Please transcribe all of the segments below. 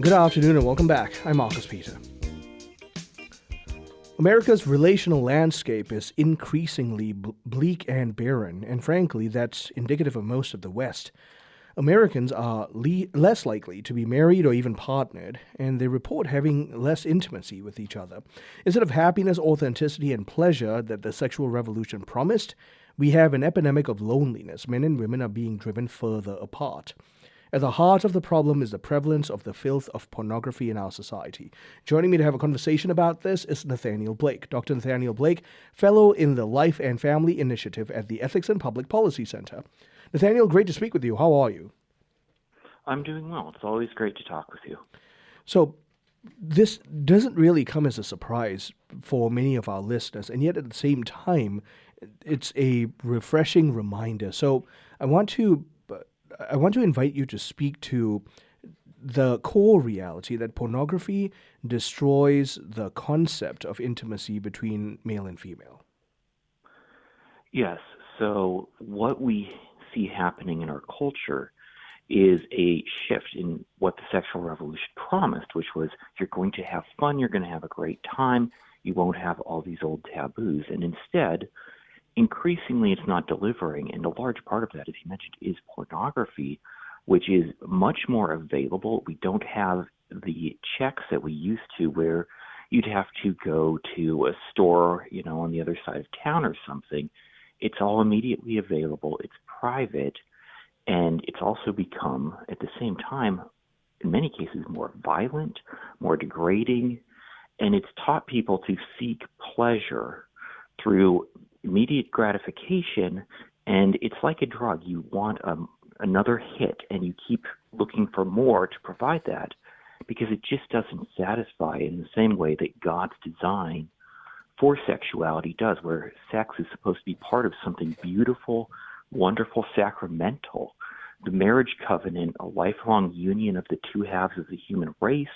Good afternoon and welcome back. I'm Marcus Peter. America's relational landscape is increasingly bleak and barren, and frankly, that's indicative of most of the West. Americans are less likely to be married or even partnered, and they report having less intimacy with each other. Instead of happiness, authenticity, and pleasure that the sexual revolution promised, we have an epidemic of loneliness. Men and women are being driven further apart. At the heart of the problem is the prevalence of the filth of pornography in our society. Joining me to have a conversation about this is Nathanael Blake. Dr. Nathanael Blake, fellow in the Life and Family Initiative at the Ethics and Public Policy Center. Nathanael, great to speak with you. How are you? I'm doing well. It's always great to talk with you. So, this doesn't really come as a surprise for many of our listeners, and yet at the same time, it's a refreshing reminder. So, I want to invite you to speak to the core reality that pornography destroys the concept of intimacy between male and female. Yes. So what we see happening in our culture is a shift in what the sexual revolution promised, which was you're going to have fun, you're going to have a great time, you won't have all these old taboos. And instead, increasingly, it's not delivering, and a large part of that, as you mentioned, is pornography, which is much more available. We don't have the checks that we used to, where you'd have to go to a store, on the other side of town or something. It's all immediately available. It's private, and it's also become, at the same time, in many cases, more violent, more degrading, and it's taught people to seek pleasure through immediate gratification, and it's like a drug. You want another hit, and you keep looking for more to provide that because it just doesn't satisfy in the same way that God's design for sexuality does, where sex is supposed to be part of something beautiful, wonderful, sacramental. The marriage covenant, a lifelong union of the two halves of the human race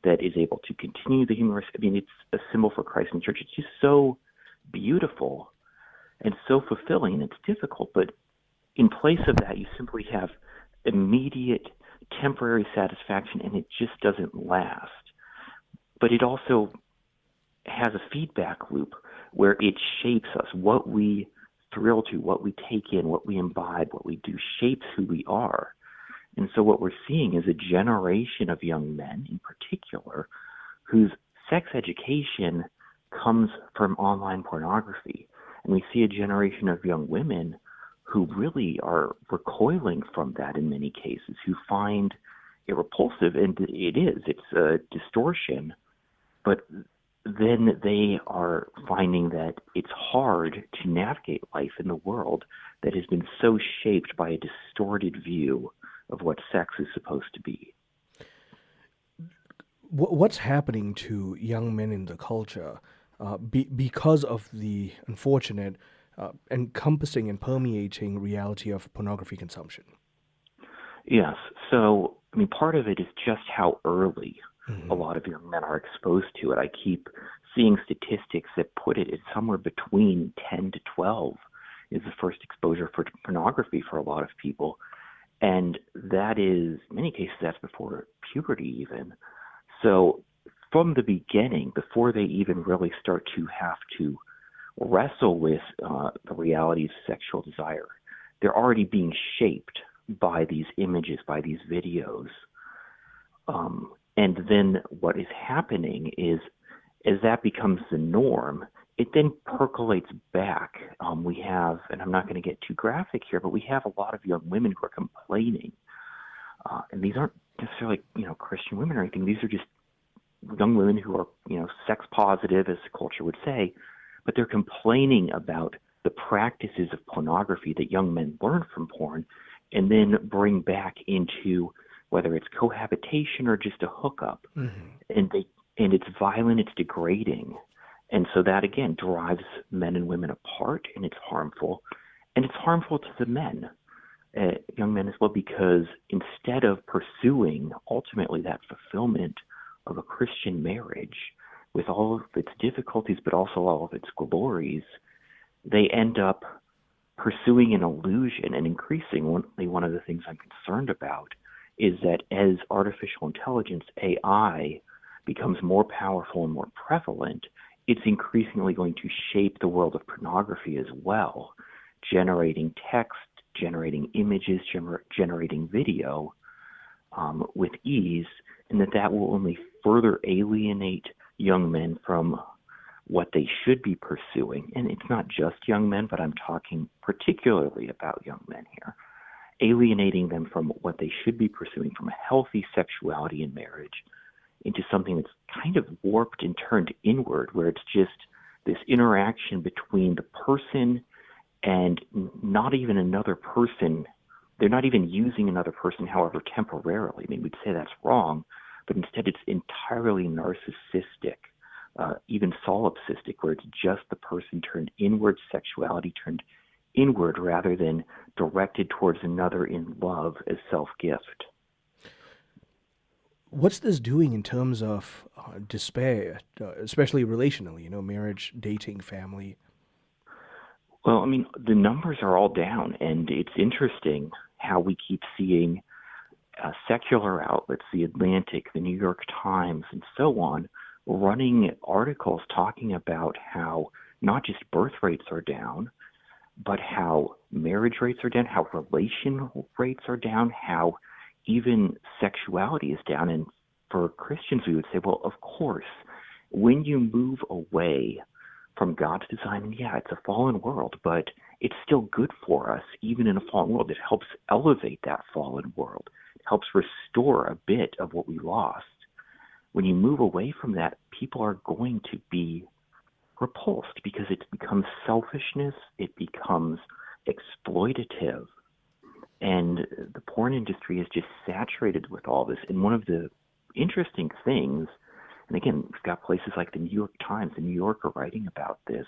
that is able to continue the human race. I mean, it's a symbol for Christ and the church. It's just so beautiful and so fulfilling, and it's difficult, but in place of that, you simply have immediate, temporary satisfaction, and it just doesn't last. But it also has a feedback loop where it shapes us. What we thrill to, what we take in, what we imbibe, what we do shapes who we are. And so what we're seeing is a generation of young men in particular whose sex education comes from online pornography. And we see a generation of young women who really are recoiling from that in many cases, who find it repulsive, and it's a distortion, but then they are finding that it's hard to navigate life in the world that has been so shaped by a distorted view of what sex is supposed to be. What's happening to young men in the culture because of the unfortunate encompassing and permeating reality of pornography consumption? Yes. So, part of it is just how early a lot of young men are exposed to it. I keep seeing statistics that put it at somewhere between 10 to 12 is the first exposure for pornography for a lot of people. And that is, in many cases, that's before puberty even. So from the beginning, before they even really start to have to wrestle with the realities of sexual desire, they're already being shaped by these images, by these videos. And then what is happening is, as that becomes the norm, it then percolates back. We have, and I'm not going to get too graphic here, but we have a lot of young women who are complaining. And these aren't necessarily, Christian women or anything. These are just young women who are, sex positive, as the culture would say, but they're complaining about the practices of pornography that young men learn from porn and then bring back into whether it's cohabitation or just a hookup. And it's violent, it's degrading. And so that, again, drives men and women apart, and it's harmful. And it's harmful to the men, young men as well, because instead of pursuing ultimately that fulfillment of a Christian marriage with all of its difficulties but also all of its glories, they end up pursuing an illusion. And increasingly, one of the things I'm concerned about is that as artificial intelligence, AI, becomes more powerful and more prevalent, it's increasingly going to shape the world of pornography as well, generating text, generating images, generating video with ease, and that will only further alienate young men from what they should be pursuing. And it's not just young men, but I'm talking particularly about young men here, alienating them from what they should be pursuing, from a healthy sexuality in marriage, into something that's kind of warped and turned inward, where it's just this interaction between the person and not even another person. They're not even using another person, however, temporarily. I mean, we'd say that's wrong, but instead it's entirely narcissistic, even solipsistic, where it's just the person turned inward, sexuality turned inward rather than directed towards another in love as self-gift. What's this doing in terms of despair, especially relationally, marriage, dating, family? Well, I mean, the numbers are all down, and it's interesting how we keep seeing secular outlets, The Atlantic, the New York Times, and so on, running articles talking about how not just birth rates are down, but how marriage rates are down, how relational rates are down, how even sexuality is down. And for Christians, we would say, well, of course, when you move away from God's design, and yeah, it's a fallen world, but it's still good for us, even in a fallen world. It helps elevate that fallen world. It helps restore a bit of what we lost. When you move away from that, people are going to be repulsed because it becomes selfishness, it becomes exploitative. And the porn industry is just saturated with all this. And one of the interesting things, and again, we've got places like the New York Times, the New Yorker writing about this,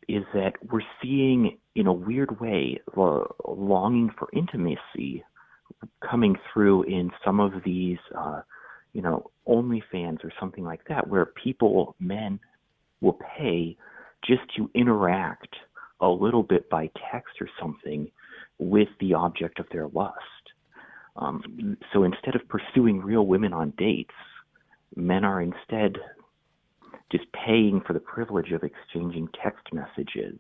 is that we're seeing, in a weird way, longing for intimacy coming through in some of these, OnlyFans or something like that, where people, men, will pay just to interact a little bit by text or something with the object of their lust. So instead of pursuing real women on dates, men are instead just paying for the privilege of exchanging text messages.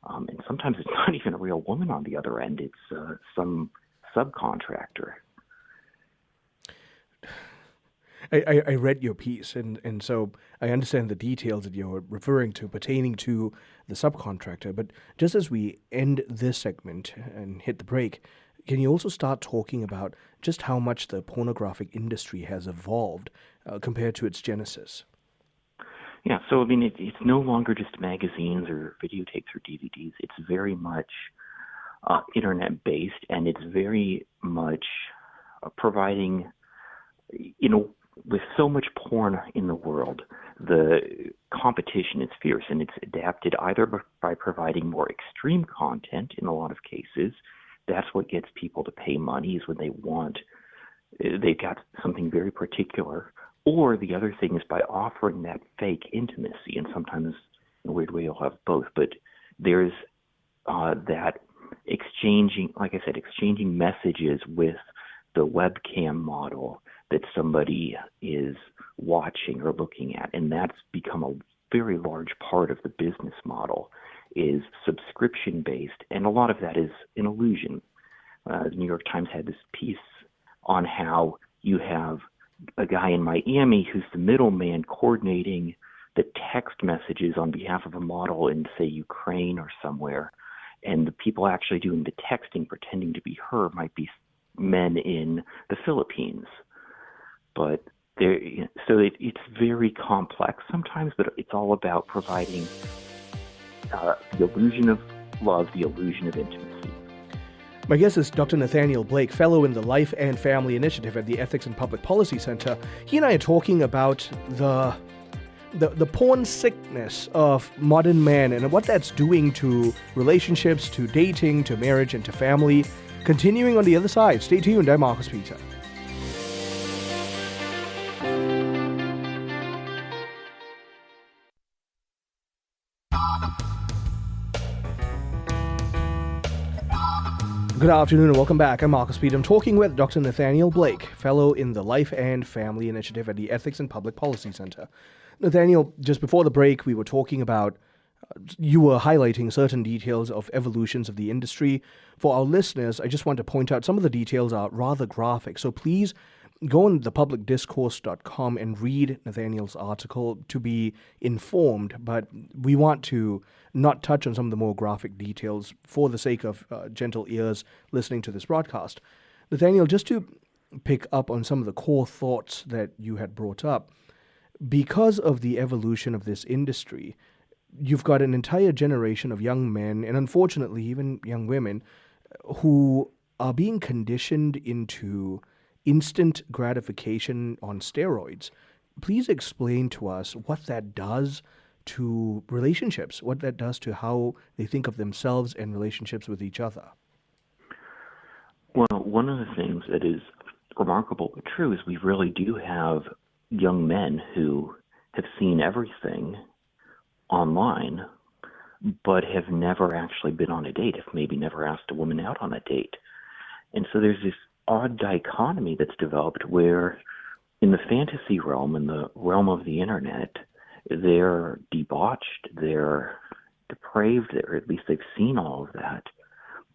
And sometimes it's not even a real woman on the other end. It's some subcontractor. I read your piece, and so I understand the details that you're referring to pertaining to the subcontractor. But just as we end this segment and hit the break, can you also start talking about just how much the pornographic industry has evolved compared to its genesis? Yeah, so I mean, it's no longer just magazines or videotapes or DVDs. It's very much internet-based, and it's very much providing, with so much porn in the world, the competition is fierce, and it's adapted either by providing more extreme content in a lot of cases. That's what gets people to pay money, is when they've got something very particular. Or the other thing is by offering that fake intimacy, and sometimes in a weird way you'll have both. But there's that exchanging messages with the webcam model that somebody is watching or looking at, and that's become a very large part of the business model, is subscription-based, and a lot of that is an illusion. The New York Times had this piece on how you have a guy in Miami who's the middleman coordinating the text messages on behalf of a model in, say, Ukraine or somewhere, and the people actually doing the texting, pretending to be her, might be men in the Philippines. But it's very complex sometimes, but it's all about providing the illusion of love, the illusion of intimacy. My guest is Dr. Nathanael Blake, fellow in the Life and Family Initiative at the Ethics and Public Policy Center. He and I are talking about the porn sickness of modern man and what that's doing to relationships, to dating, to marriage, and to family. Continuing on the other side. Stay tuned. I'm Marcus Peter. Good afternoon and welcome back. I'm Marcus Pete. I'm talking with Dr. Nathanael Blake, fellow in the Life and Family Initiative at the Ethics and Public Policy Center. Nathanael, just before the break, we were talking about, you were highlighting certain details of evolutions of the industry. For our listeners, I just want to point out some of the details are rather graphic. So please go on thepublicdiscourse.com and read Nathaniel's article to be informed, but we want to not touch on some of the more graphic details for the sake of gentle ears listening to this broadcast. Nathanael, just to pick up on some of the core thoughts that you had brought up, because of the evolution of this industry, you've got an entire generation of young men, and unfortunately even young women, who are being conditioned into instant gratification on steroids. Please explain to us what that does to relationships, what that does to how they think of themselves and relationships with each other. Well, one of the things that is remarkable but true is we really do have young men who have seen everything online but have never actually been on a date, if maybe never asked a woman out on a date. And so there's this odd dichotomy that's developed where in the fantasy realm, in the realm of the internet, they're debauched, they're depraved, or at least they've seen all of that.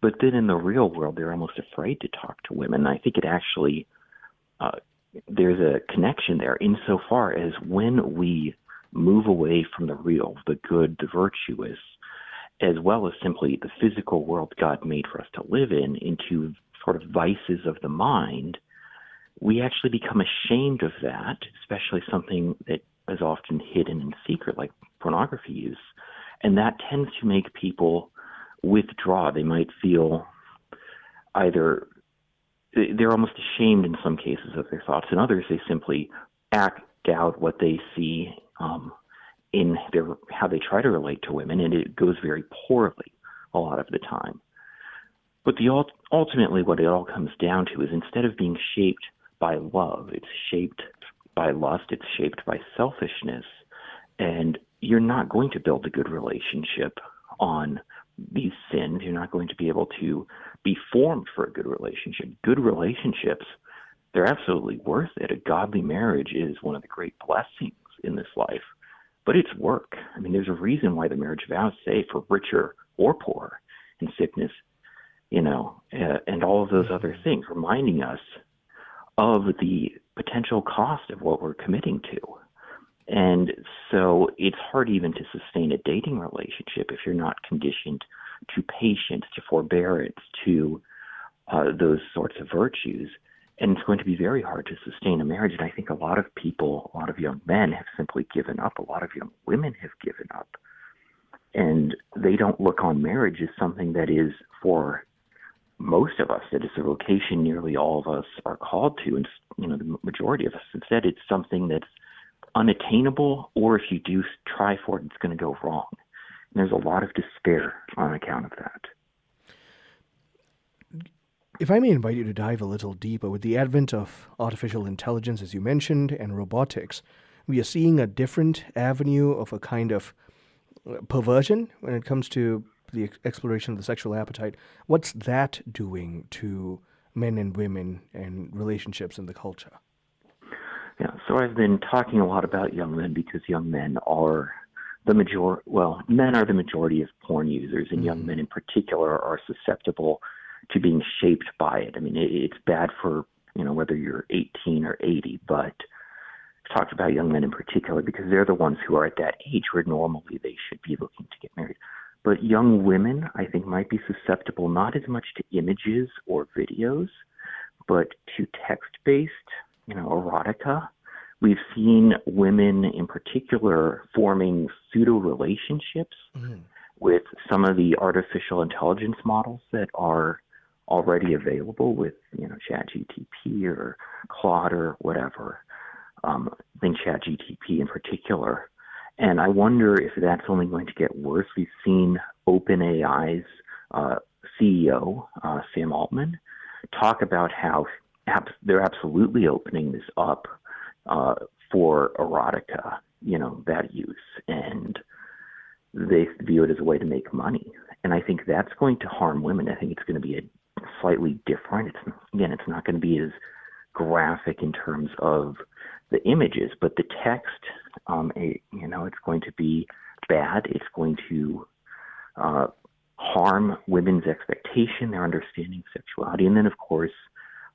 But then in the real world, they're almost afraid to talk to women. And I think it actually, there's a connection there insofar as when we move away from the real, the good, the virtuous, as well as simply the physical world God made for us to live in, into sort of vices of the mind, we actually become ashamed of that, especially something that is often hidden in secret, like pornography use. And that tends to make people withdraw. They might feel either they're almost ashamed in some cases of their thoughts. In others, they simply act out what they see in how they try to relate to women, and it goes very poorly a lot of the time. But ultimately what it all comes down to is instead of being shaped by love, it's shaped by lust, it's shaped by selfishness. And you're not going to build a good relationship on these sins. You're not going to be able to be formed for a good relationship. Good relationships, they're absolutely worth it. A godly marriage is one of the great blessings in this life. But it's work. I mean, there's a reason why the marriage vows say for richer or poor, in sickness, and all of those other things, reminding us of the potential cost of what we're committing to. And so it's hard even to sustain a dating relationship if you're not conditioned to patience, to forbearance, to those sorts of virtues. And it's going to be very hard to sustain a marriage. And I think a lot of people, a lot of young men have simply given up. A lot of young women have given up. And they don't look on marriage as something that is for most of us, that is a vocation nearly all of us are called to, and the majority of us. Instead, it's something that's unattainable, or if you do try for it, it's going to go wrong. And there's a lot of despair on account of that. If I may invite you to dive a little deeper, with the advent of artificial intelligence, as you mentioned, and robotics, we are seeing a different avenue of a kind of perversion when it comes to the exploration of the sexual appetite. What's that doing to men and women and relationships in the culture? Yeah, so I've been talking a lot about young men because young men are men are the majority of porn users, and young men in particular are susceptible to being shaped by it. I mean, it's bad for, whether you're 18 or 80, but I've talked about young men in particular because they're the ones who are at that age where normally they should be looking to get married. But young women, I think, might be susceptible not as much to images or videos, but to text-based, erotica. We've seen women in particular forming pseudo-relationships with some of the artificial intelligence models that are already available with, ChatGPT or Claude or whatever, than ChatGPT in particular. And I wonder if that's only going to get worse. We've seen OpenAI's CEO, Sam Altman, talk about how they're absolutely opening this up for erotica, that use. And they view it as a way to make money. And I think that's going to harm women. I think it's going to be slightly different. It's not going to be as graphic in terms of the images, but the text, it's going to be bad. It's going to harm women's expectation, their understanding of sexuality. And then, of course,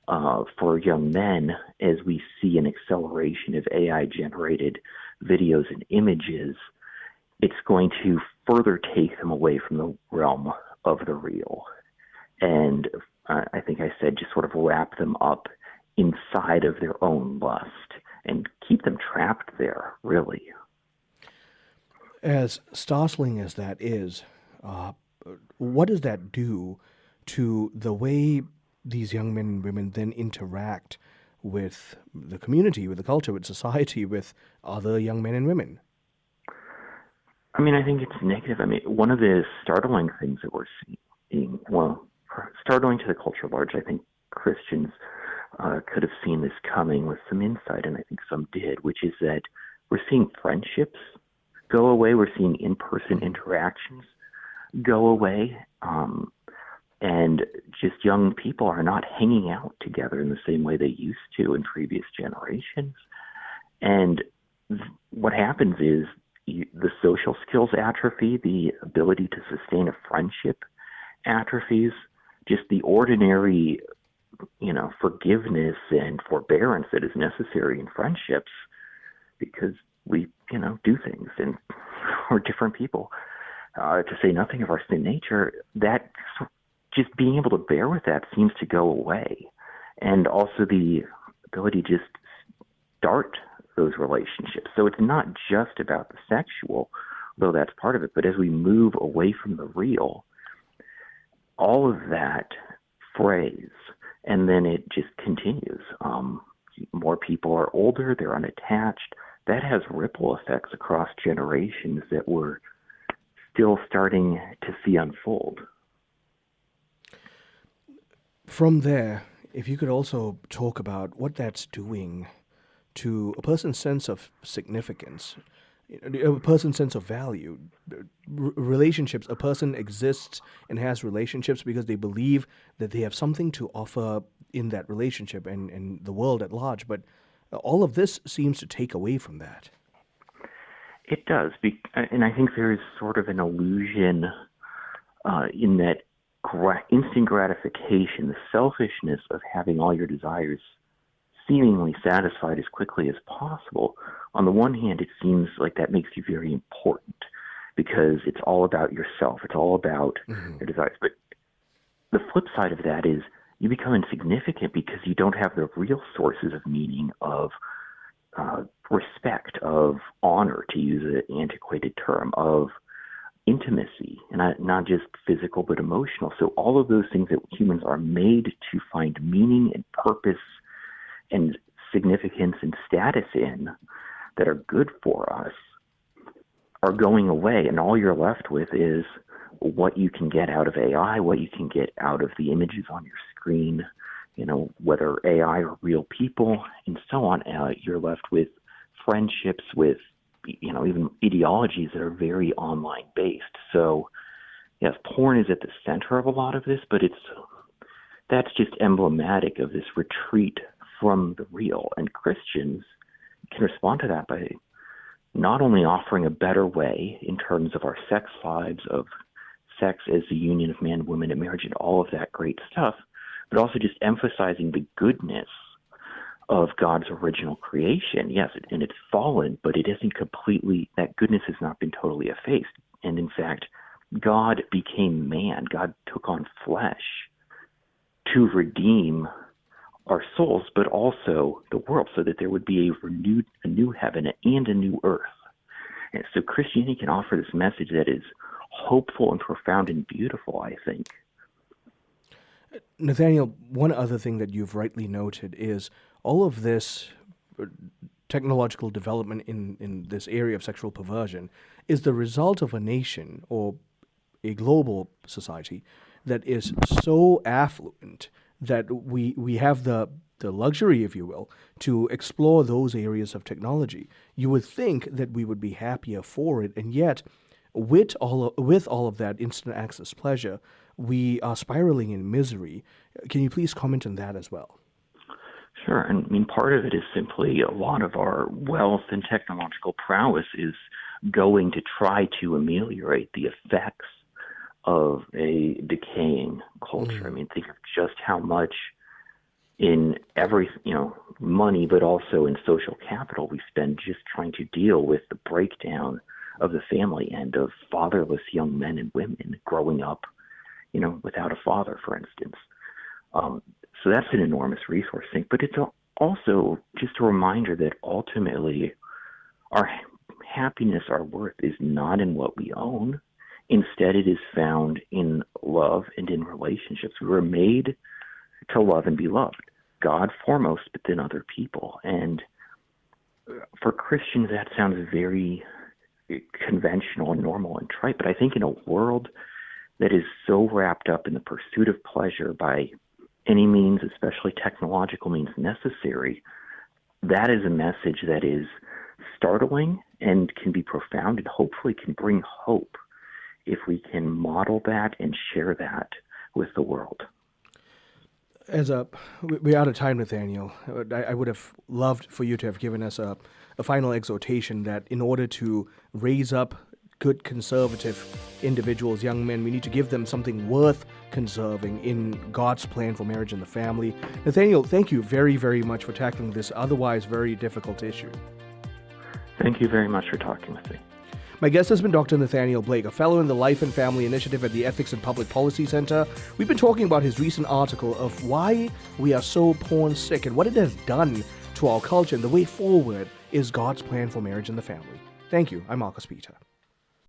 for young men, as we see an acceleration of AI-generated videos and images, it's going to further take them away from the realm of the real. And I think I said just sort of wrap them up inside of their own lust and keep them trapped there, really. As startling as that is, what does that do to the way these young men and women then interact with the community, with the culture, with society, with other young men and women? I think it's negative. One of the startling things that we're seeing, startling to the culture at large, I think Christians could have seen this coming with some insight, and I think some did, which is that we're seeing friendships go away. We're seeing in-person interactions go away. And just young people are not hanging out together in the same way they used to in previous generations. And what happens is the social skills atrophy, the ability to sustain a friendship atrophies, just the ordinary, forgiveness and forbearance that is necessary in friendships, because we, do things and we're different people. To say nothing of our sin nature, that just being able to bear with that seems to go away. And also the ability to just start those relationships. So it's not just about the sexual, though that's part of it, but as we move away from the real, all of that frays, and then it just continues. More people are older, they're unattached. That has ripple effects across generations that we're still starting to see unfold. From there, if you could also talk about what that's doing to a person's sense of significance, a person's sense of value, relationships. A person exists and has relationships because they believe that they have something to offer in that relationship and the world at large. But all of this seems to take away from that. It does, and I think there is sort of an illusion in that instant gratification, the selfishness of having all your desires seemingly satisfied as quickly as possible. On the one hand, it seems like that makes you very important because it's all about yourself. It's all about your desires. But the flip side of that is you become insignificant because you don't have the real sources of meaning, of respect, of honor, to use an antiquated term, of intimacy, and not just physical but emotional. So all of those things that humans are made to find meaning and purpose and significance and status in that are good for us are going away, and all you're left with is what you can get out of AI, what you can get out of the images on your screen, whether AI or real people, and so on. You're left with friendships, with even ideologies that are very online based. So yes, porn is at the center of a lot of this, but that's just emblematic of this retreat from the real. And Christians can respond to that by not only offering a better way in terms of our sex lives, of sex as the union of man and woman in marriage and all of that great stuff, but also just emphasizing the goodness of God's original creation. Yes, and it's fallen, but it isn't completely, that goodness has not been totally effaced. And in fact, God became man. God took on flesh to redeem our souls, but also the world, so that there would be a new heaven and a new earth. And so Christianity can offer this message that is hopeful and profound and beautiful, I think. Nathanael, one other thing that you've rightly noted is all of this technological development in this area of sexual perversion is the result of a nation or a global society that is so affluent that we have the luxury, if you will, to explore those areas of technology. You would think that we would be happier for it, and yet with all of that instant access pleasure, we are spiraling in misery. Can you please comment on that as well? Sure. And I mean, part of it is simply a lot of our wealth and technological prowess is going to try to ameliorate the effects of a decaying culture. I mean, think of just how much in every, money, but also in social capital we spend just trying to deal with the breakdown of the family and of fatherless young men and women growing up, without a father, for instance. So that's an enormous resource thing. But it's also just a reminder that ultimately our happiness, our worth is not in what we own. Instead, it is found in love and in relationships. We were made to love and be loved. God foremost, but then other people. And for Christians, that sounds very conventional and normal and trite. But I think in a world that is so wrapped up in the pursuit of pleasure by any means, especially technological means necessary, that is a message that is startling and can be profound and hopefully can bring hope if we can model that and share that with the world. We're out of time, Nathanael. I would have loved for you to have given us a final exhortation that in order to raise up good conservative individuals, young men, we need to give them something worth conserving in God's plan for marriage and the family. Nathanael, thank you very, very much for tackling this otherwise very difficult issue. Thank you very much for talking with me. My guest has been Dr. Nathanael Blake, a fellow in the Life and Family Initiative at the Ethics and Public Policy Center. We've been talking about his recent article of why we are so porn sick and what it has done to our culture, and the way forward is God's plan for marriage and the family. Thank you. I'm Marcus Peter.